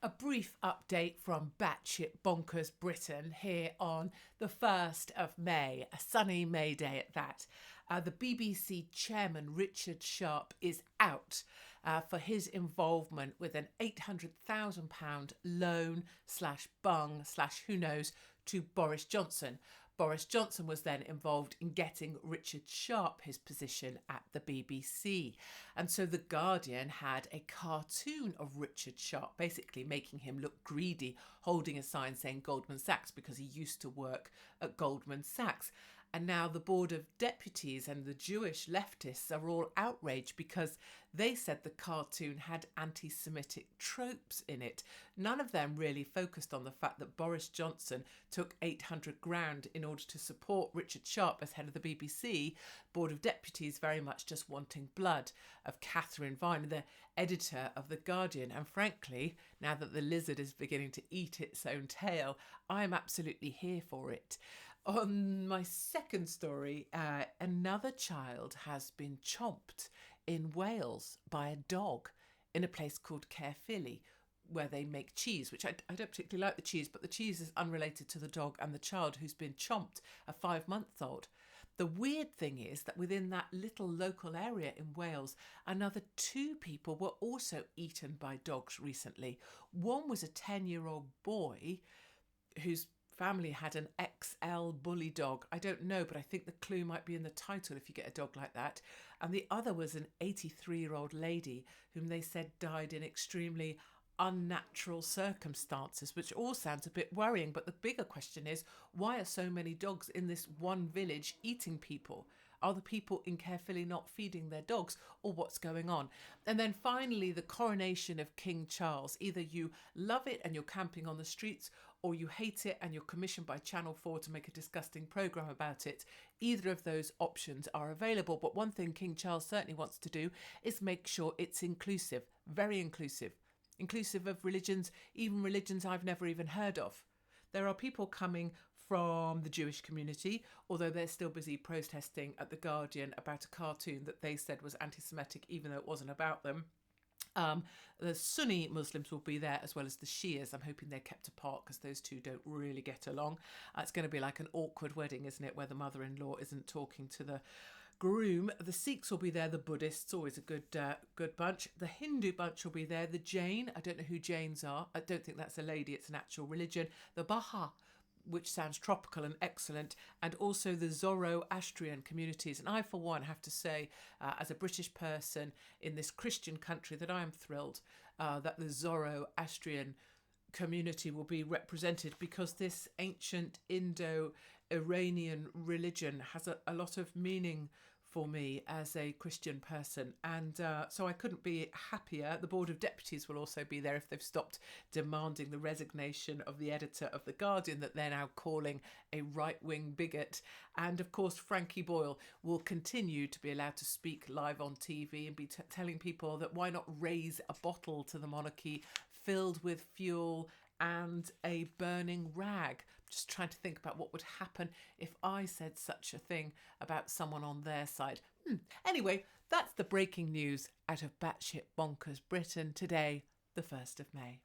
A brief update from Batsh Bonkers Britain here on the 1st of May, a sunny May Day at that. The BBC chairman Richard Sharp is out for his involvement with an £800,000 loan / bung / who knows to Boris Johnson. Boris Johnson was then involved in getting Richard Sharp his position at the BBC. And so The Guardian had a cartoon of Richard Sharp, basically making him look greedy, holding a sign saying Goldman Sachs because he used to work at Goldman Sachs. And now the Board of Deputies and the Jewish leftists are all outraged because they said the cartoon had anti-Semitic tropes in it. None of them really focused on the fact that Boris Johnson took 800 grand in order to support Richard Sharp as head of the BBC. Board of Deputies very much just wanting blood of Catherine Vine, the editor of The Guardian. And frankly, now that the lizard is beginning to eat its own tail, I'm absolutely here for it. On my second story, another child has been chomped in Wales by a dog in a place called Caerphilly, where they make cheese, which I don't particularly like the cheese, but the cheese is unrelated to the dog and the child who's been chomped, a 5-month-old. The weird thing is that within that little local area in Wales, another 2 people were also eaten by dogs recently. One was a 10-year-old boy whose family had an XL bully dog. I don't know, but I think the clue might be in the title if you get a dog like that. And the other was an 83-year-old lady whom they said died in extremely unnatural circumstances, which all sounds a bit worrying. But the bigger question is, why are so many dogs in this one village eating people? Are the people in Caerphilly not feeding their dogs, or what's going on? And then finally, the coronation of King Charles. Either you love it and you're camping on the streets, or you hate it and you're commissioned by Channel 4 to make a disgusting programme about it. Either of those options are available. But one thing King Charles certainly wants to do is make sure it's inclusive, very inclusive. Inclusive of religions, even religions I've never even heard of. There are people coming from the Jewish community, although they're still busy protesting at The Guardian about a cartoon that they said was anti-Semitic, even though it wasn't about them. The Sunni Muslims will be there as well as the Shias. I'm hoping they're kept apart because those two don't really get along. It's going to be like an awkward wedding, isn't it, where the mother-in-law isn't talking to the groom. The Sikhs will be there, the Buddhists, always a good bunch. The Hindu bunch will be there, the Jain, I don't know who Jains are, I don't think that's a lady, it's an actual religion. The Baha, which sounds tropical and excellent, and also the Zoroastrian communities. And I, for one, have to say, as a British person in this Christian country, that I am thrilled that the Zoroastrian community will be represented, because this ancient Indo-Iranian religion has a lot of meaning for me as a Christian person, and so I couldn't be happier. The Board of Deputies will also be there if they've stopped demanding the resignation of the editor of The Guardian that they're now calling a right-wing bigot. And of course Frankie Boyle will continue to be allowed to speak live on TV and be telling people that why not raise a bottle to the monarchy filled with fuel and a burning rag. Just trying to think about what would happen if I said such a thing about someone on their side. Anyway, that's the breaking news out of Batshit Bonkers Britain today, the 1st of May.